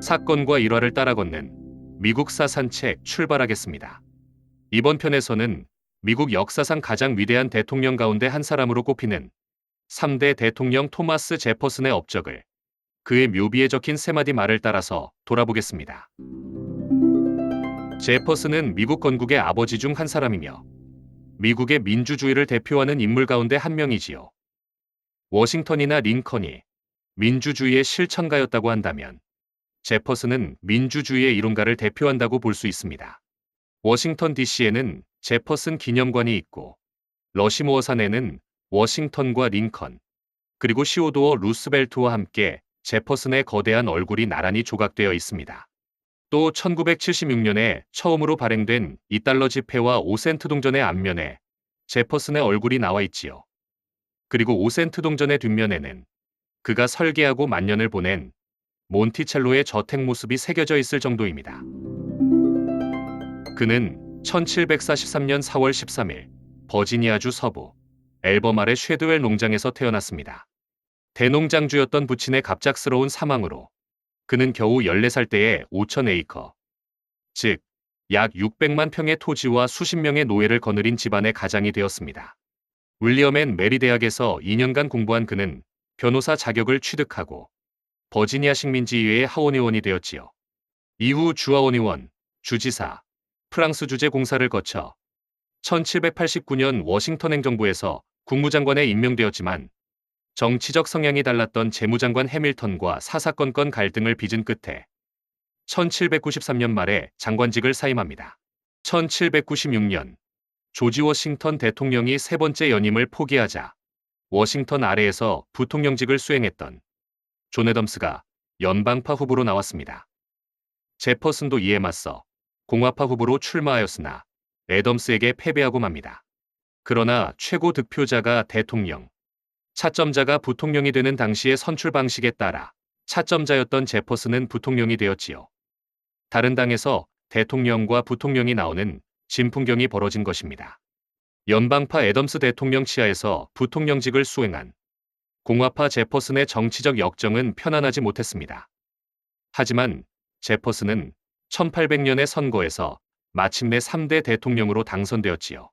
사건과 일화를 따라 걷는 미국사 산책 출발하겠습니다. 이번 편에서는 미국 역사상 가장 위대한 대통령 가운데 한 사람으로 꼽히는 3대 대통령 토마스 제퍼슨의 업적을 그의 묘비에 적힌 세 마디 말을 따라서 돌아보겠습니다. 제퍼슨은 미국 건국의 아버지 중 한 사람이며 미국의 민주주의를 대표하는 인물 가운데 한 명이지요. 워싱턴이나 링컨이 민주주의의 실천가였다고 한다면 제퍼슨은 민주주의의 이론가를 대표한다고 볼 수 있습니다. 워싱턴 DC에는 제퍼슨 기념관이 있고 러시모어 산에는 워싱턴과 링컨, 그리고 시오도어 루스벨트와 함께 제퍼슨의 거대한 얼굴이 나란히 조각되어 있습니다. 또 1976년에 처음으로 발행된 $2 지폐와 5센트 동전의 앞면에 제퍼슨의 얼굴이 나와 있지요. 그리고 5센트 동전의 뒷면에는 그가 설계하고 만년을 보낸 몬티첼로의 저택 모습이 새겨져 있을 정도입니다. 그는 1743년 4월 13일 버지니아주 서부 앨버말의 쉐드웰 농장에서 태어났습니다. 대농장주였던 부친의 갑작스러운 사망으로 그는 겨우 14살 때에 5,000에이커, 즉 약 600만 평의 토지와 수십 명의 노예를 거느린 집안의 가장이 되었습니다. 윌리엄 앤 메리 대학에서 2년간 공부한 그는 변호사 자격을 취득하고 버지니아 식민지의회의 하원의원이 되었지요. 이후 주하원의원, 주지사, 프랑스 주재 공사를 거쳐 1789년 워싱턴 행정부에서 국무장관에 임명되었지만 정치적 성향이 달랐던 재무장관 해밀턴과 사사건건 갈등을 빚은 끝에 1793년 말에 장관직을 사임합니다. 1796년 조지 워싱턴 대통령이 세 번째 연임을 포기하자 워싱턴 아래에서 부통령직을 수행했던 존 애덤스가 연방파 후보로 나왔습니다. 제퍼슨도 이에 맞서 공화파 후보로 출마하였으나 애덤스에게 패배하고 맙니다. 그러나 최고 득표자가 대통령, 차점자가 부통령이 되는 당시의 선출 방식에 따라 차점자였던 제퍼슨은 부통령이 되었지요. 다른 당에서 대통령과 부통령이 나오는 진풍경이 벌어진 것입니다. 연방파 애덤스 대통령 치하에서 부통령직을 수행한 공화파 제퍼슨의 정치적 역정은 편안하지 못했습니다. 하지만 제퍼슨은 1800년의 선거에서 마침내 3대 대통령으로 당선되었지요.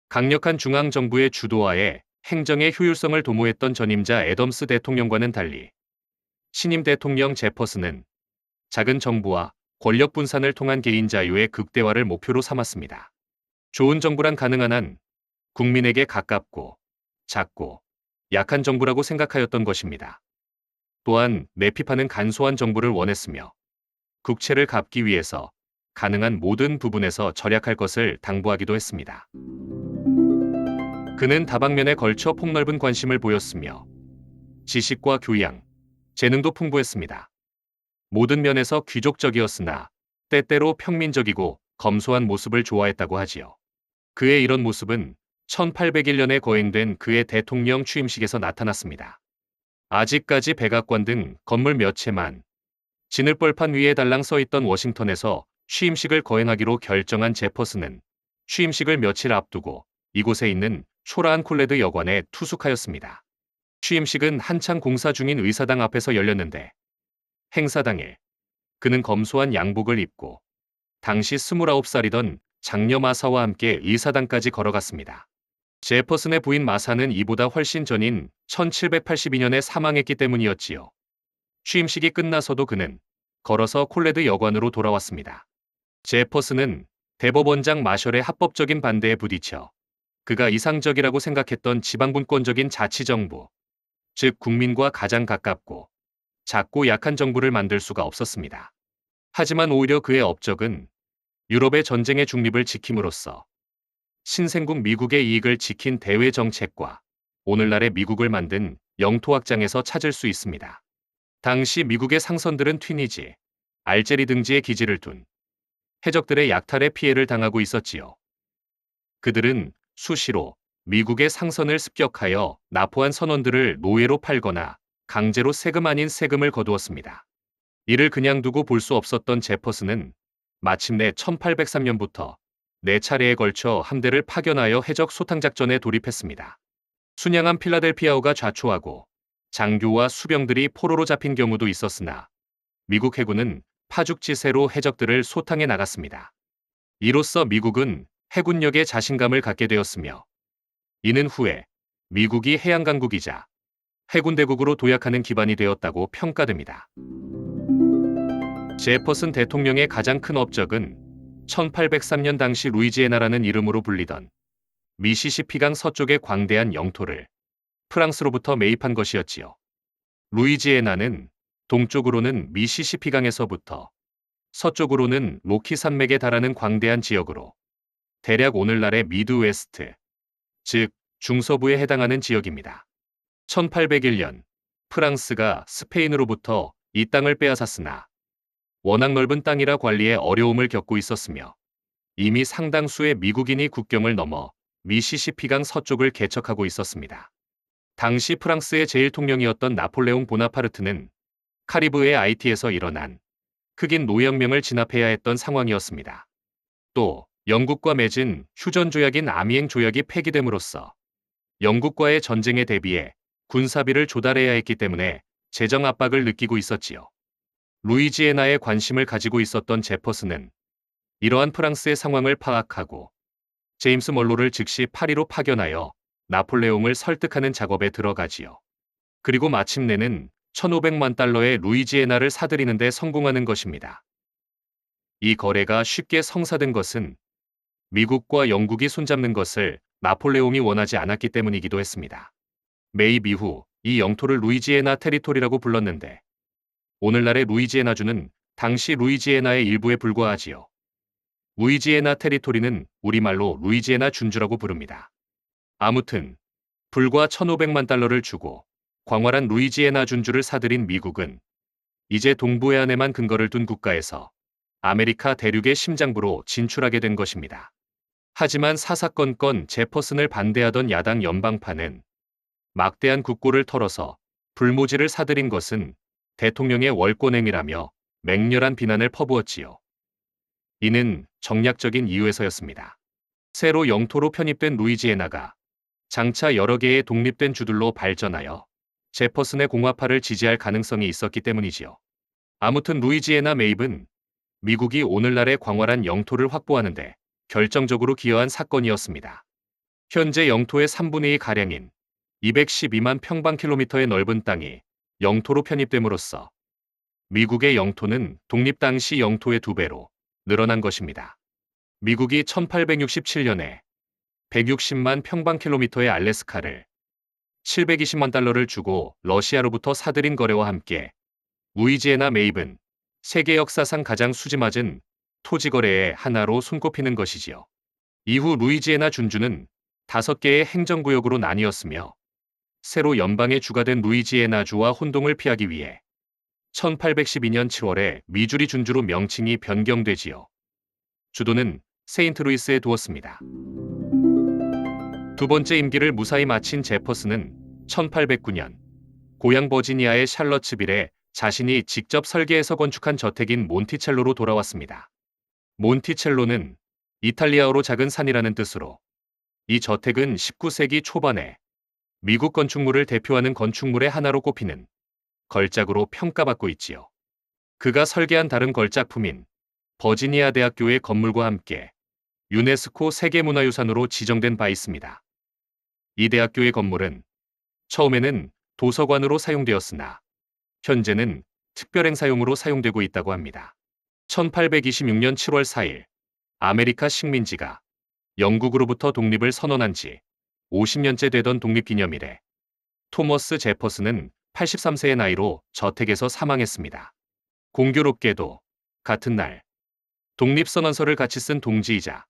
강력한 중앙정부의 주도하에 행정의 효율성을 도모했던 전임자 애덤스 대통령과는 달리 신임 대통령 제퍼슨은 작은 정부와 권력 분산을 통한 개인 자유의 극대화를 목표로 삼았습니다. 좋은 정부란 가능한 한 국민에게 가깝고 작고 약한 정부라고 생각하였던 것입니다. 또한 내피파는 간소한 정부를 원했으며 국채를 갚기 위해서 가능한 모든 부분에서 절약할 것을 당부하기도 했습니다. 그는 다방면에 걸쳐 폭넓은 관심을 보였으며 지식과 교양, 재능도 풍부했습니다. 모든 면에서 귀족적이었으나 때때로 평민적이고 검소한 모습을 좋아했다고 하지요. 그의 이런 모습은 1801년에 거행된 그의 대통령 취임식에서 나타났습니다. 아직까지 백악관 등 건물 몇 채만 진흙벌판 위에 달랑 서 있던 워싱턴에서 취임식을 거행하기로 결정한 제퍼슨은 취임식을 며칠 앞두고 이곳에 있는 초라한 콜레드 여관에 투숙하였습니다. 취임식은 한창 공사 중인 의사당 앞에서 열렸는데 행사 당일 그는 검소한 양복을 입고 당시 29살이던 장녀 마사와 함께 의사당까지 걸어갔습니다. 제퍼슨의 부인 마사는 이보다 훨씬 전인 1782년에 사망했기 때문이었지요. 취임식이 끝나서도 그는 걸어서 콜레드 여관으로 돌아왔습니다. 제퍼슨은 대법원장 마셜의 합법적인 반대에 부딪혀 그가 이상적이라고 생각했던 지방분권적인 자치정부, 즉 국민과 가장 가깝고 작고 약한 정부를 만들 수가 없었습니다. 하지만 오히려 그의 업적은 유럽의 전쟁의 중립을 지킴으로써 신생국 미국의 이익을 지킨 대외 정책과 오늘날의 미국을 만든 영토 확장에서 찾을 수 있습니다. 당시 미국의 상선들은 튀니지, 알제리 등지에 기지를 둔 해적들의 약탈에 피해를 당하고 있었지요. 그들은 수시로 미국의 상선을 습격하여 납포한 선원들을 노예로 팔거나 강제로 세금 아닌 세금을 거두었습니다. 이를 그냥 두고 볼 수 없었던 제퍼슨은 마침내 1803년부터 4차례에 걸쳐 함대를 파견하여 해적 소탕작전에 돌입했습니다. 순양한 필라델피아호가 좌초하고 장교와 수병들이 포로로 잡힌 경우도 있었으나 미국 해군은 파죽지세로 해적들을 소탕해 나갔습니다. 이로써 미국은 해군력에 자신감을 갖게 되었으며, 이는 후에 미국이 해양강국이자 해군대국으로 도약하는 기반이 되었다고 평가됩니다. 제퍼슨 대통령의 가장 큰 업적은 1803년 당시 루이지애나라는 이름으로 불리던 미시시피강 서쪽의 광대한 영토를 프랑스로부터 매입한 것이었지요. 루이지애나는 동쪽으로는 미시시피강에서부터 서쪽으로는 로키 산맥에 달하는 광대한 지역으로 대략 오늘날의 미드웨스트, 즉 중서부에 해당하는 지역입니다. 1801년 프랑스가 스페인으로부터 이 땅을 빼앗았으나 워낙 넓은 땅이라 관리에 어려움을 겪고 있었으며, 이미 상당수의 미국인이 국경을 넘어 미시시피강 서쪽을 개척하고 있었습니다. 당시 프랑스의 제1통령이었던 나폴레옹 보나파르트는 카리브해 아이티에서 일어난 흑인 노혁명을 진압해야 했던 상황이었습니다. 또 영국과 맺은 휴전 조약인 아미엥 조약이 폐기됨으로써 영국과의 전쟁에 대비해 군사비를 조달해야 했기 때문에 재정 압박을 느끼고 있었지요. 루이지애나에 관심을 가지고 있었던 제퍼슨은 이러한 프랑스의 상황을 파악하고 제임스 멀로를 즉시 파리로 파견하여 나폴레옹을 설득하는 작업에 들어가지요. 그리고 마침내는 1,500만 달러의 루이지애나를 사들이는 데 성공하는 것입니다. 이 거래가 쉽게 성사된 것은 미국과 영국이 손잡는 것을 나폴레옹이 원하지 않았기 때문이기도 했습니다. 매입 이후 이 영토를 루이지애나 테리토리라고 불렀는데, 오늘날의 루이지애나주는 당시 루이지애나의 일부에 불과하지요. 루이지애나 테리토리는 우리말로 루이지애나 준주라고 부릅니다. 아무튼 불과 1,500만 달러를 주고 광활한 루이지애나 준주를 사들인 미국은 이제 동부 해안에만 근거를 둔 국가에서 아메리카 대륙의 심장부로 진출하게 된 것입니다. 하지만 사사건건 제퍼슨을 반대하던 야당 연방파는 막대한 국고를 털어서 불모지를 사들인 것은 대통령의 월권행위라며 맹렬한 비난을 퍼부었지요. 이는 정략적인 이유에서였습니다. 새로 영토로 편입된 루이지애나가 장차 여러 개의 독립된 주들로 발전하여 제퍼슨의 공화파를 지지할 가능성이 있었기 때문이지요. 아무튼 루이지애나 매입은 미국이 오늘날의 광활한 영토를 확보하는데 결정적으로 기여한 사건이었습니다. 현재 영토의 3분의 2가량인 212만 평방킬로미터의 넓은 땅이 영토로 편입됨으로써 미국의 영토는 독립 당시 영토의 2배로 늘어난 것입니다. 미국이 1867년에 160만 평방킬로미터의 알래스카를 720만 달러를 주고 러시아로부터 사들인 거래와 함께 루이지애나 매입은 세계 역사상 가장 수지맞은 토지 거래의 하나로 손꼽히는 것이지요. 이후 루이지애나 준주는 5개의 행정구역으로 나뉘었으며, 새로 연방의 주가 된 루이지애나주와 혼동을 피하기 위해 1812년 7월에 미주리 준주로 명칭이 변경되지요. 주도는 세인트루이스에 두었습니다. 두 번째 임기를 무사히 마친 제퍼슨은 1809년 고향 버지니아의 샬럿츠빌에 자신이 직접 설계해서 건축한 저택인 몬티첼로로 돌아왔습니다. 몬티첼로는 이탈리아어로 작은 산이라는 뜻으로 이 저택은 19세기 초반에 미국 건축물을 대표하는 건축물의 하나로 꼽히는 걸작으로 평가받고 있지요. 그가 설계한 다른 걸작품인 버지니아 대학교의 건물과 함께 유네스코 세계문화유산으로 지정된 바 있습니다. 이 대학교의 건물은 처음에는 도서관으로 사용되었으나 현재는 특별행사용으로 사용되고 있다고 합니다. 1826년 7월 4일 아메리카 식민지가 영국으로부터 독립을 선언한 지 50년째 되던 독립기념일에 토머스 제퍼슨은 83세의 나이로 저택에서 사망했습니다. 공교롭게도 같은 날 독립선언서를 같이 쓴 동지이자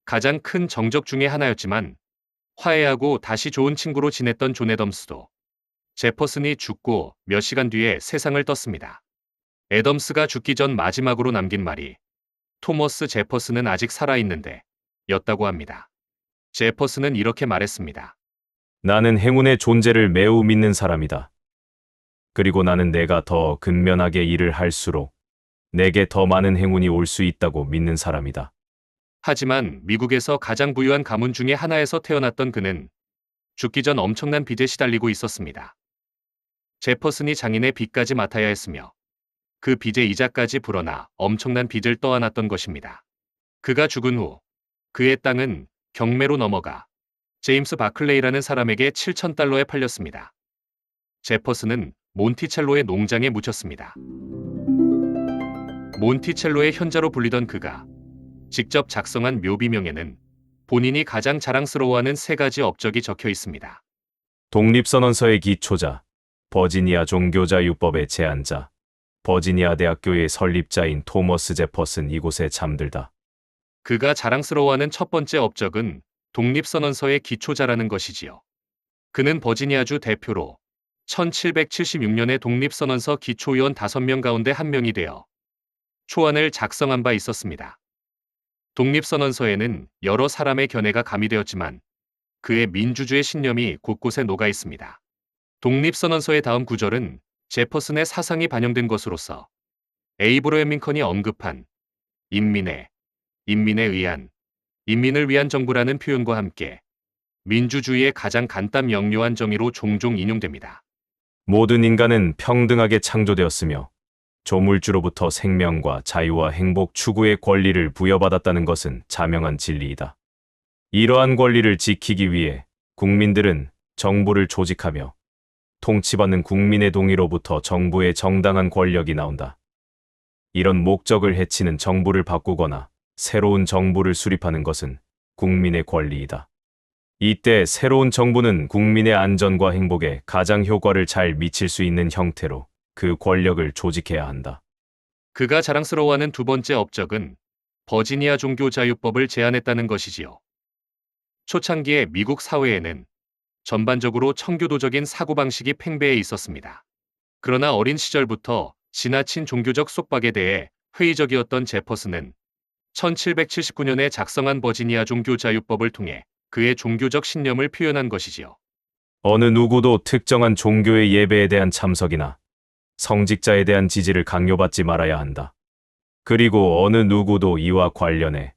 가장 큰 정적 중의 하나였지만 화해하고 다시 좋은 친구로 지냈던 존 애덤스도 제퍼슨이 죽고 몇 시간 뒤에 세상을 떴습니다. 애덤스가 죽기 전 마지막으로 남긴 말이 토머스 제퍼슨은 아직 살아있는데 였다고 합니다. 제퍼슨은 이렇게 말했습니다. 나는 행운의 존재를 매우 믿는 사람이다. 그리고 나는 내가 더 근면하게 일을 할수록 내게 더 많은 행운이 올 수 있다고 믿는 사람이다. 하지만 미국에서 가장 부유한 가문 중에 하나에서 태어났던 그는 죽기 전 엄청난 빚에 시달리고 있었습니다. 제퍼슨이 장인의 빚까지 맡아야 했으며 그 빚의 이자까지 불어나 엄청난 빚을 떠안았던 것입니다. 그가 죽은 후 그의 땅은 경매로 넘어가 제임스 바클레이라는 사람에게 7,000달러에 팔렸습니다. 제퍼슨은 몬티첼로의 농장에 묻혔습니다. 몬티첼로의 현자로 불리던 그가 직접 작성한 묘비명에는 본인이 가장 자랑스러워하는 세 가지 업적이 적혀 있습니다. 독립선언서의 기초자, 버지니아 종교자유법의 제안자, 버지니아 대학교의 설립자인 토머스 제퍼슨 이곳에 잠들다. 그가 자랑스러워하는 첫 번째 업적은 독립선언서의 기초자라는 것이지요. 그는 버지니아주 대표로 1776년에 독립선언서 기초위원 5명 가운데 1명이 되어 초안을 작성한 바 있었습니다. 독립선언서에는 여러 사람의 견해가 가미되었지만 그의 민주주의 신념이 곳곳에 녹아 있습니다. 독립선언서의 다음 구절은 제퍼슨의 사상이 반영된 것으로서 에이브러햄 링컨이 언급한 인민에 의한, 인민을 위한 정부라는 표현과 함께 민주주의의 가장 간단 명료한 정의로 종종 인용됩니다. 모든 인간은 평등하게 창조되었으며 조물주로부터 생명과 자유와 행복 추구의 권리를 부여받았다는 것은 자명한 진리이다. 이러한 권리를 지키기 위해 국민들은 정부를 조직하며 통치받는 국민의 동의로부터 정부의 정당한 권력이 나온다. 이런 목적을 해치는 정부를 바꾸거나 새로운 정부를 수립하는 것은 국민의 권리이다. 이때 새로운 정부는 국민의 안전과 행복에 가장 효과를 잘 미칠 수 있는 형태로 그 권력을 조직해야 한다. 그가 자랑스러워하는 두 번째 업적은 버지니아 종교자유법을 제안했다는 것이지요. 초창기의 미국 사회에는 전반적으로 청교도적인 사고방식이 팽배해 있었습니다. 그러나 어린 시절부터 지나친 종교적 속박에 대해 회의적이었던 제퍼슨은 1779년에 작성한 버지니아 종교자유법을 통해 그의 종교적 신념을 표현한 것이지요. 어느 누구도 특정한 종교의 예배에 대한 참석이나 성직자에 대한 지지를 강요받지 말아야 한다. 그리고 어느 누구도 이와 관련해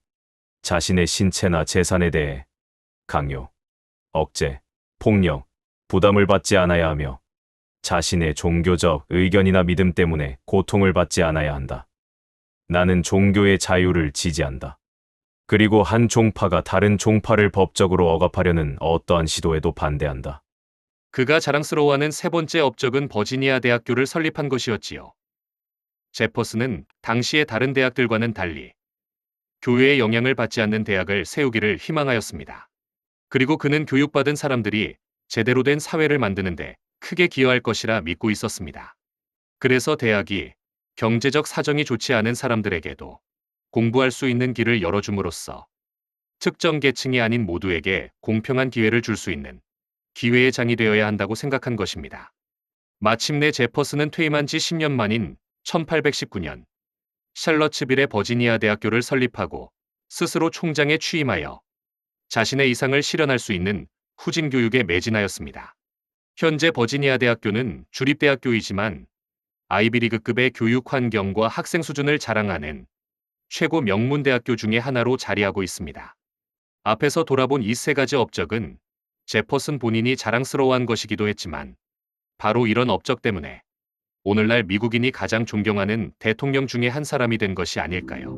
자신의 신체나 재산에 대해 강요, 억제, 폭력, 부담을 받지 않아야 하며 자신의 종교적 의견이나 믿음 때문에 고통을 받지 않아야 한다. 나는 종교의 자유를 지지한다. 그리고 한 종파가 다른 종파를 법적으로 억압하려는 어떠한 시도에도 반대한다. 그가 자랑스러워하는 세 번째 업적은 버지니아 대학교를 설립한 것이었지요. 제퍼슨은 당시의 다른 대학들과는 달리 교회의 영향을 받지 않는 대학을 세우기를 희망하였습니다. 그리고 그는 교육받은 사람들이 제대로 된 사회를 만드는데 크게 기여할 것이라 믿고 있었습니다. 그래서 대학이 경제적 사정이 좋지 않은 사람들에게도 공부할 수 있는 길을 열어줌으로써 특정 계층이 아닌 모두에게 공평한 기회를 줄 수 있는 기회의 장이 되어야 한다고 생각한 것입니다. 마침내 제퍼슨은 퇴임한 지 10년 만인 1819년 샬럿츠빌의 버지니아 대학교를 설립하고 스스로 총장에 취임하여 자신의 이상을 실현할 수 있는 후진 교육에 매진하였습니다. 현재 버지니아 대학교는 주립대학교이지만 아이비리그급의 교육 환경과 학생 수준을 자랑하는 최고 명문 대학교 중의 하나로 자리하고 있습니다. 앞에서 돌아본 이 세 가지 업적은 제퍼슨 본인이 자랑스러워한 것이기도 했지만 바로 이런 업적 때문에 오늘날 미국인이 가장 존경하는 대통령 중에 한 사람이 된 것이 아닐까요?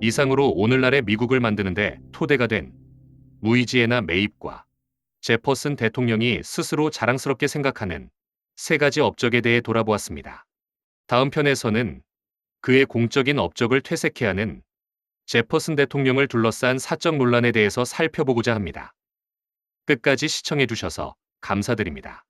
이상으로 오늘날의 미국을 만드는데 토대가 된 루이지애나 매입과 제퍼슨 대통령이 스스로 자랑스럽게 생각하는 세 가지 업적에 대해 돌아보았습니다. 다음 편에서는 그의 공적인 업적을 퇴색해야 하는 제퍼슨 대통령을 둘러싼 사적 논란에 대해서 살펴보고자 합니다. 끝까지 시청해 주셔서 감사드립니다.